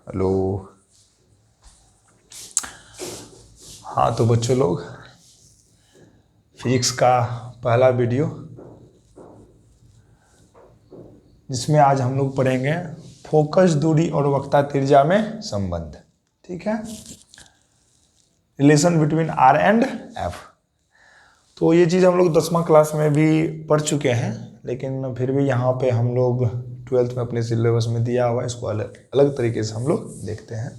Hello. हाँ तो बच्चों लोग, फिजिक्स का पहला वीडियो जिसमें आज हम लोग पढ़ेंगे फोकस दूरी और वक्रता त्रिज्या में संबंध। ठीक है, relation between R and F. तो ये चीज़ हम लोग 10वां क्लास में भी पढ़ चुके हैं, लेकिन फिर भी यहाँ पे हम लोग 12th में अपने सिलेबस में दिया हुआ है, इसको अलग अलग तरीके से हम लोग देखते हैं।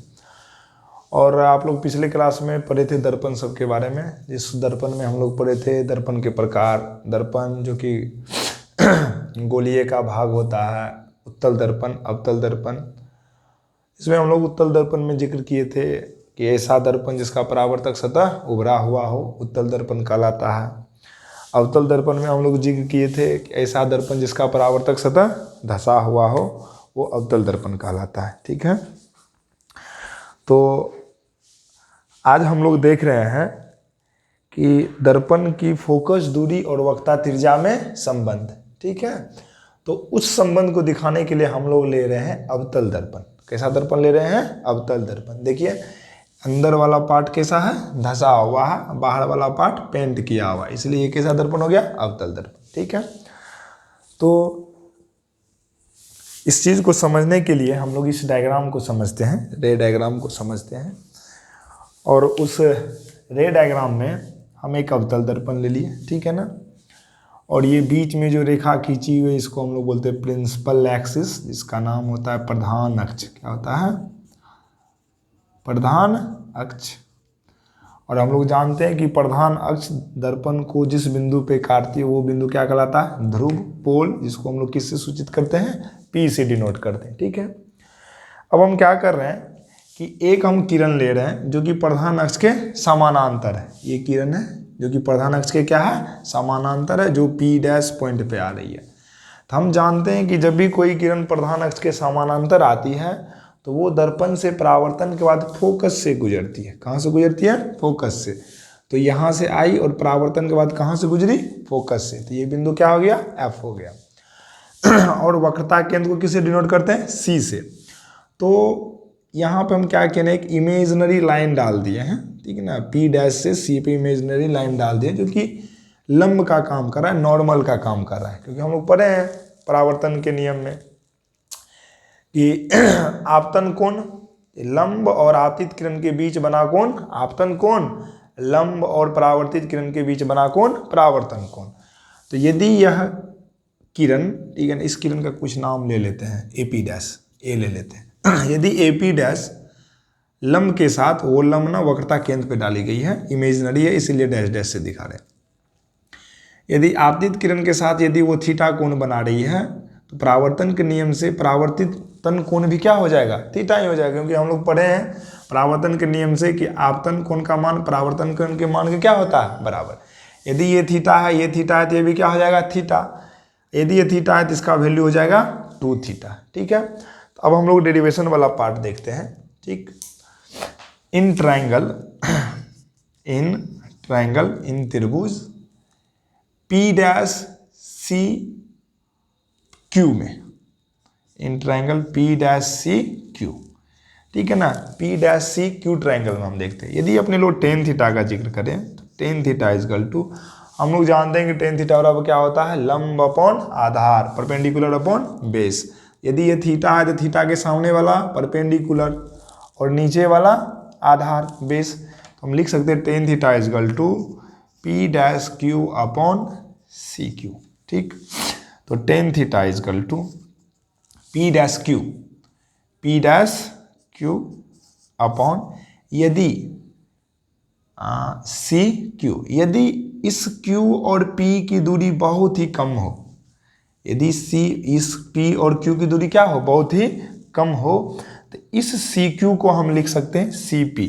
और आप लोग पिछले क्लास में पढ़े थे दर्पण सब के बारे में, जिस दर्पण में हम लोग पढ़े थे दर्पण के प्रकार। दर्पण जो कि गोलीय का भाग होता है, उत्तल दर्पण, अवतल दर्पण। इसमें हम लोग उत्तल दर्पण में जिक्र किए थे कि ऐसा दर्पण जिसका परावर्तक सतह उभरा हुआ हो, उत्तल दर्पण कहलाता है। अवतल दर्पण में हम लोग जिक्र किए थे कि ऐसा दर्पण जिसका परावर्तक सतह धंसा हुआ हो, वो अवतल दर्पण कहलाता है। ठीक है, तो आज हम लोग देख रहे हैं कि दर्पण की फोकस दूरी और वक्रता त्रिज्या में संबंध। ठीक है, तो उस संबंध को दिखाने के लिए हम लोग ले रहे हैं अवतल दर्पण। कैसा दर्पण ले रहे हैं? अवतल दर्पण। देखिए, अंदर वाला पार्ट कैसा है? धंसा हुआ है, बाहर वाला पार्ट पेंट किया हुआ, इसलिए ये कैसा दर्पण हो गया? अवतल दर्पण। ठीक है, तो इस चीज़ को समझने के लिए हम लोग इस डायग्राम को समझते हैं, रे डायग्राम को समझते हैं। और उस रे डायग्राम में हम एक अवतल दर्पण ले लिए, ठीक है ना। और ये बीच में जो रेखा खींची हुई, इसको हम लोग बोलते हैं प्रिंसिपल एक्सिस, जिसका नाम होता है प्रधान अक्ष। क्या होता है? प्रधान अक्ष। और हम लोग जानते हैं कि प्रधान अक्ष दर्पण को जिस बिंदु पे काटती है वो बिंदु क्या कहलाता है? ध्रुव, पोल, जिसको हम लोग किससे सूचित करते हैं? P से डिनोट करते हैं। ठीक है, अब हम क्या कर रहे हैं कि एक हम किरण ले रहे हैं जो कि प्रधान अक्ष के समानांतर है। ये किरण है जो कि प्रधान अक्ष के क्या है? समानांतर है, जो P' पॉइंट पे आ रही है। तो हम जानते हैं कि जब भी कोई किरण प्रधान अक्ष के समानांतर आती है तो वो दर्पण से परावर्तन के बाद फोकस से गुजरती है। कहाँ से गुजरती है? फोकस से। तो यहाँ से आई और परावर्तन के बाद कहाँ से गुजरी? फोकस से। तो ये बिंदु क्या हो गया? F हो गया। और वक्रता केंद्र को किससे डिनोट करते हैं? C से। तो यहाँ पे हम क्या कह रहे हैं? एक इमेजिनरी लाइन डाल दिए हैं, ठीक है ना। P' से C पे इमेजिनरी लाइन डाल दिए जो कि लंब का काम कर रहा है, नॉर्मल का काम कर रहा है। क्योंकि हम लोग पढ़े हैं परावर्तन के नियम में कि आपतन कोण, लंब और आपतित किरण के बीच बना कोण आपतन कोण, लंब और परावर्तित किरण के बीच बना कोण परावर्तन कोण। तो यदि यह किरण, ठीक है ना, इस किरण का कुछ नाम ले लेते हैं, AP', ए ले लेते हैं। यदि AP' लंब के साथ, वो लंब ना वक्रता केंद्र पे डाली गई है, इमेजिनरी है इसलिए डैश डैश से दिखा रहे हैं। यदि आपतित किरण के साथ यदि वो थीटा कोण बना रही है तो परावर्तन के नियम से परावर्तित तन कोण भी क्या हो जाएगा? थीटा ही हो जाएगा। क्योंकि हम लोग पढ़े हैं परावर्तन के नियम से कि आपतन कोण का मान परावर्तन कोण के मान के क्या होता है? बराबर। यदि ये थीटा है, ये थीटा है, तो ये भी क्या हो जाएगा? थीटा। यदि ये थीटा है तो इसका वैल्यू हो जाएगा 2 थीटा। ठीक है, तो अब हम लोग डेरिवेशन वाला पार्ट देखते हैं। ठीक, इन ट्रायंगल इन त्रिभुज P'(C') में, इन ट्रायंगल P'(C'), ठीक है ना। P'(C') ट्रायंगल में हम देखते हैं, यदि अपने लोग टेन थीटा का जिक्र करें तो टेन थीटा इजकल टू, हम लोग जानते हैं कि टेन थीटा बराबर क्या होता है? लंब अपॉन आधार, परपेंडिकुलर अपॉन बेस। यदि ये थीटा है तो थीटा के सामने वाला परपेंडिकुलर और नीचे वाला आधार, बेस। तो हम लिख सकते हैं tan theta is equal to P'(Q) upon CQ। ठीक, तो tan theta is equal to P'(Q) upon, यदि CQ, यदि इस Q और P की दूरी बहुत ही कम हो, यदि इस P और Q की दूरी क्या हो? बहुत ही कम हो, तो इस CQ को हम लिख सकते हैं CP।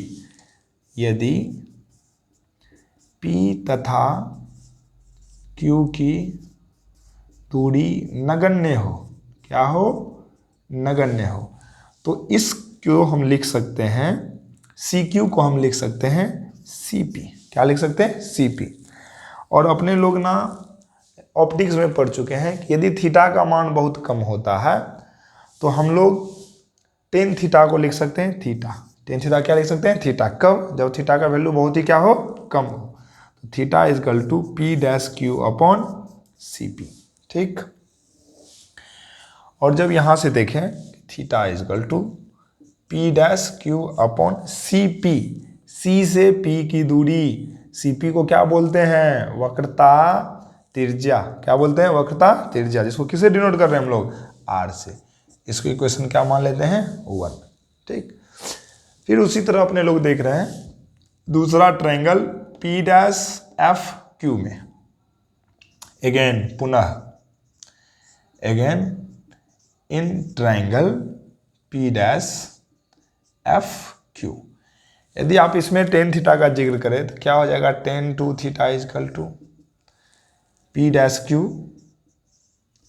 यदि P तथा Q की दूरी नगण्य हो, क्या हो? नगण्य हो, तो इस को हम लिख सकते हैं, CQ को हम लिख सकते हैं CP। क्या लिख सकते हैं? CP। और अपने लोग ना ऑप्टिक्स में पढ़ चुके हैं कि यदि थीटा का मान बहुत कम होता है तो हम लोग टेन थीटा को लिख सकते हैं थीटा। टेन थीटा क्या लिख सकते हैं? थीटा। कब? जब थीटा का वैल्यू बहुत ही क्या हो? कम हो। तो theta is equal to P dash Q upon C P. ठीक। और जब यहां से देखें theta is equal to P dash Q upon C P, C से पी की दूरी, सी पी को क्या बोलते हैं? वक्रता त्रिज्या। क्या बोलते हैं? वक्रता त्रिज्या, जिसको किससे डिनोट कर रहे हैं हम लोग? आर से। इसको इक्वेशन क्या मान लेते हैं? 1। ठीक। फिर उसी तरह अपने लोग देख रहे हैं दूसरा triangle P dash F Q में। Again in triangle P dash F Q, यदि आप इसमें टेन थीटा का जिक्र करें तो क्या हो जाएगा? Tan two theta is equal to P dash Q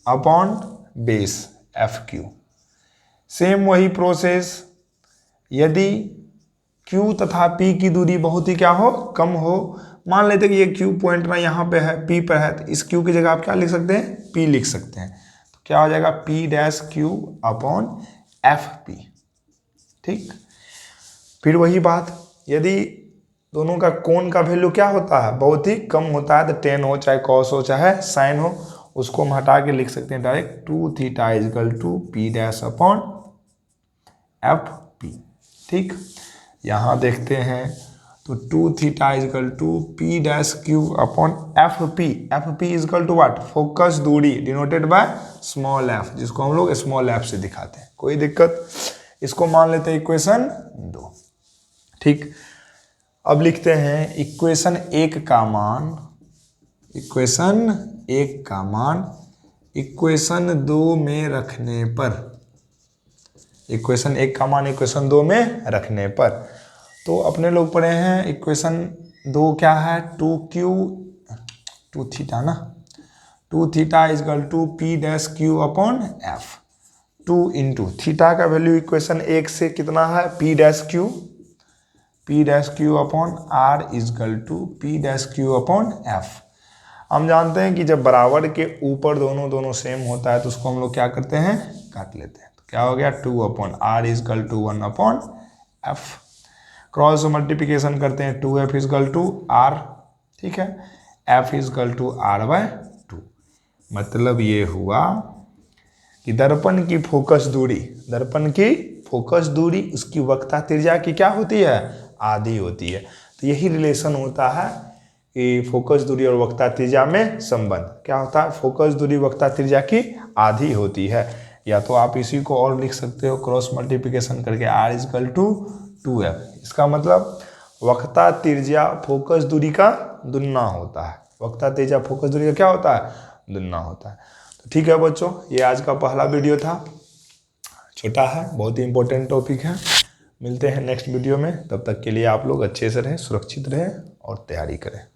upon base F Q. Same वही प्रोसेस, यदि Q तथा P की दूरी बहुत ही क्या हो? कम हो। मान लेते हैं कि ये Q पॉइंट ना यहाँ पे है, P पर है, तो इस Q की जगह आप क्या लिख सकते हैं? P लिख सकते हैं। तो क्या हो जाएगा? P dash Q upon F P. ठीक। फिर वही बात, यदि दोनों का कोण का वैल्यू क्या होता है? बहुत ही कम होता है, तो टेन हो चाहे कॉस हो चाहे साइन हो, उसको हम हटा के लिख सकते हैं direct two theta is equal to P dash upon F P. ठीक। यहाँ देखते हैं तो two theta is equal to P dash Q upon F P. F P is equal to what? Focus दूरी डिनोटेड बाय स्मॉल एफ, जिसको हम लोग small F से दिखाते हैं। कोई दिक्कत? इसको मान लेते हैं इक्वेशन 2। ठीक। अब लिखते हैं इक्वेशन 1 का मान, इक्वेशन 2 में रखने पर, इक्वेशन 1 का मान इक्वेशन 2 में रखने पर, तो अपने लोग पढ़े हैं इक्वेशन 2 क्या है? टू थीटा ना, two theta is equal to P dash Q upon F. 2 into theta का वैल्यू इक्वेशन 1 से कितना है? P dash Q upon R is equal to P dash Q upon F. हम जानते हैं कि जब बराबर के ऊपर दोनों सेम होता है तो उसको हम लोग क्या करते हैं? काट लेते हैं। तो क्या हो गया? 2 upon R is equal to 1 upon F. Cross multiplication करते हैं, 2f is equal to are. ठीक है। f is equal to R by 2। मतलब ये हुआ कि दर्पण की फोकस दूरी उसकी वक्रता त्रिज्या की क्या होती है? आधी होती है। तो यही रिलेशन होता है कि फोकस दूरी और वक्रता त्रिज्या में संबंध क्या होता है? फोकस दूरी वक्रता त्रिज्या की आधी होती है। या तो आप इसी को और लिख सकते हो क्रॉस मल्टीप्लिकेशन करके r is equal to 2f। इसका मतलब वक्रता त्रिज्या फोकस दूरी का दुगना होता है। वक्रता त्रिज्या फोकस दूरी का क्या होता है? दुगना होता है। तो ठीक है बच्चों, ये आज का पहला वीडियो था। छोटा है, बहुत ही इंपॉर्टेंट टॉपिक है। मिलते हैं नेक्स्ट वीडियो में, तब तक के लिए आप लोग अच्छे से रहें, सुरक्षित रहें और तैयारी करें।